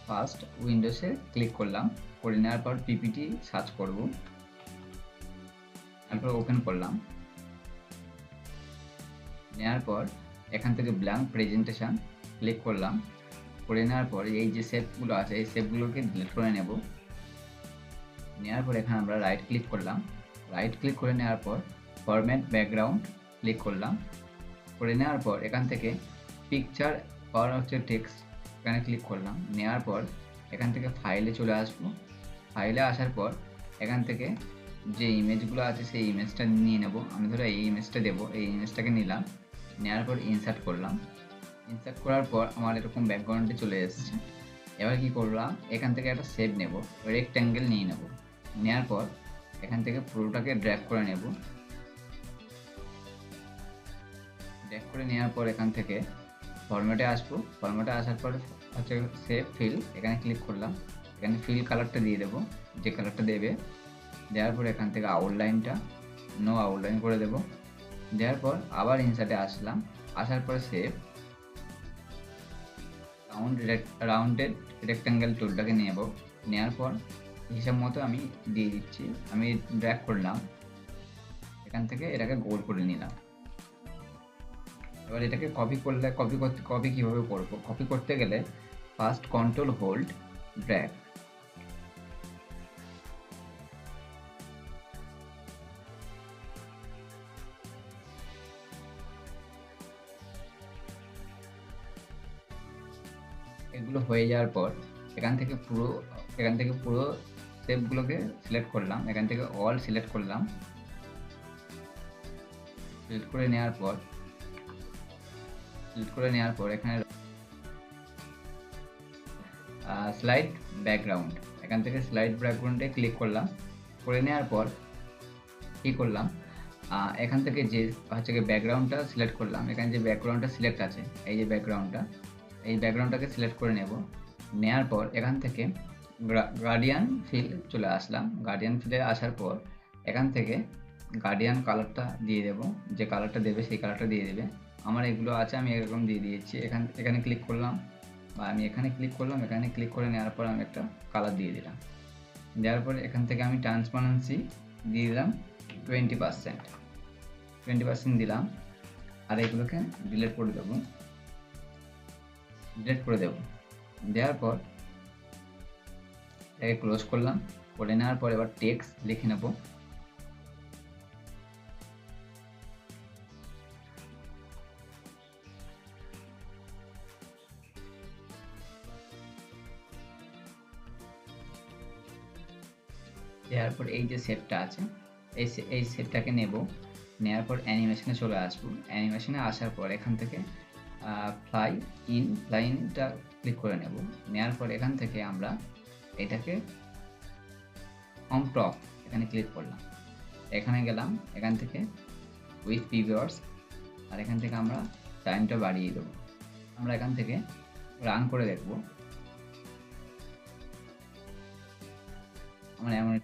First উইন্ডোজে click করলাম, করে নেওয়ার পর পিপিটি সার্চ করব, তারপর ওপেন করলাম। নেওয়ার পর এখান থেকে ব্ল্যাঙ্ক প্রেজেন্টেশন ক্লিক করলাম, করে নেওয়ার পর এই যে শেপগুলো আছে এই শেপগুলোকে ডিলিট করে নেব। নেওয়ার পর এখানে আমরা রাইট ক্লিক করলাম, রাইট ক্লিক করে নেওয়ার পর ফরম্যাট ব্যাকগ্রাউন্ড ক্লিক করলাম, করে নেওয়ার পর এখান থেকে পিকচার আর হচ্ছে টেক্সট এখানে ক্লিক করলাম। নেওয়ার পর এখান থেকে ফাইলে চলে আসবো, ফাইলে আসার পর এখান থেকে যে ইমেজগুলো আছে সেই ইমেজটা নিয়ে নেব। আমি ধরো এই ইমেজটা দেবো, এই ইমেজটাকে নিলাম, নেওয়ার পর ইনসার্ট করলাম। ইনসার্ট করার পর আমার এরকম ব্যাকগ্রাউন্ডে চলে এসেছে। এবার কি করলাম, এখান থেকে একটা শেপ নেব, রেক্ট্যাঙ্গেল নিয়ে নেব। নেওয়ার পর এখান থেকে পুরোটাকে ড্র্যাগ করে নেব। ড্র্যাগ করে নেওয়ার পর এখান থেকে ফরম্যাটে আসবো, ফরম্যাটে আসার পর হচ্ছে শেপ ফিল, এখানে ক্লিক করলাম, এখানে ফিল কালারটা দিয়ে দেবো, যে কালারটা দেবে। দেওয়ার পর এখান থেকে আউটলাইনটা নো আউটলাইন করে দেব। দেওয়ার পর আবার ইনসার্টে আসলাম, আসার পরে শেপ রাউন্ডেড রেক্ট্যাঙ্গেল টুলটাকে নেব। নেওয়ার পর হিসাব মতো আমি দিয়ে দিচ্ছি, আমি ড্র্যাগ করলাম, এখান থেকে এটাকে গোল করে নিলাম। এবার এটাকে কপি কীভাবে করবো, কপি করতে গেলে ফার্স্ট কন্ট্রোল হোল্ড ড্র্যাগ, এগুলো হয়ে যাওয়ার পর এখান থেকে পুরো শেপগুলোকে সিলেক্ট করলাম, এখান থেকে অল সিলেক্ট করলাম। সিলেক্ট করে নেওয়ার পর এখানে স্লাইড ব্যাকগ্রাউন্ড, এখান থেকে স্লাইড ব্যাকগ্রাউন্ডে ক্লিক করলাম। করে নেওয়ার পর কী করলাম, এখান থেকে যে হচ্ছে ব্যাকগ্রাউন্ডটা সিলেক্ট করলাম, এখানে যে ব্যাকগ্রাউন্ডটা সিলেক্ট আছে এই যে এই ব্যাকগ্রাউন্ডটাকে সিলেক্ট করে নেব। নেওয়ার পর এখান থেকে গার্ডিয়ান ফিল চলে আসলাম, গার্ডিয়ান ফিলে আসার পর এখান থেকে গার্ডিয়ান কালারটা দিয়ে দেব, যে কালারটা দেবে সেই কালারটা দিয়ে দেবে। আমার এগুলো আছে, আমি এরকম দিয়ে দিয়েছি। এখানে ক্লিক করলাম, বা আমি এখানে ক্লিক করলাম, এখানে ক্লিক করে নেওয়ার পর আমি একটা কালার দিয়ে দিলাম। দেওয়ার পরে এখান থেকে আমি ট্রান্সপারেন্সি দিয়ে দিলাম 20% দিলাম। আর এগুলোকে ডিলিট করে দেবো, দেওয়ার পর এটাকে ক্লোজ করলাম। করে নেওয়ার পর এবার টেক্সট লিখে নেব। দেওয়ার পর এই যে শেপটা আছে এই শেপটাকে নেব। নেওয়ার পর অ্যানিমেশনে চলে আসবো, অ্যানিমেশনে আসার পর এখান থেকে ফ্লাইনটা ক্লিক করে নেব। নেওয়ার পর এখান থেকে আমরা এটাকে অন টপ এখানে ক্লিক করলাম, এখানে গেলাম, এখান থেকে উইথ প্রিভিউয়ার্স, আর এখান থেকে আমরা টাইমটা বাড়িয়ে দেবো। আমরা এখান থেকে রান করে দেখব। আমরা এমন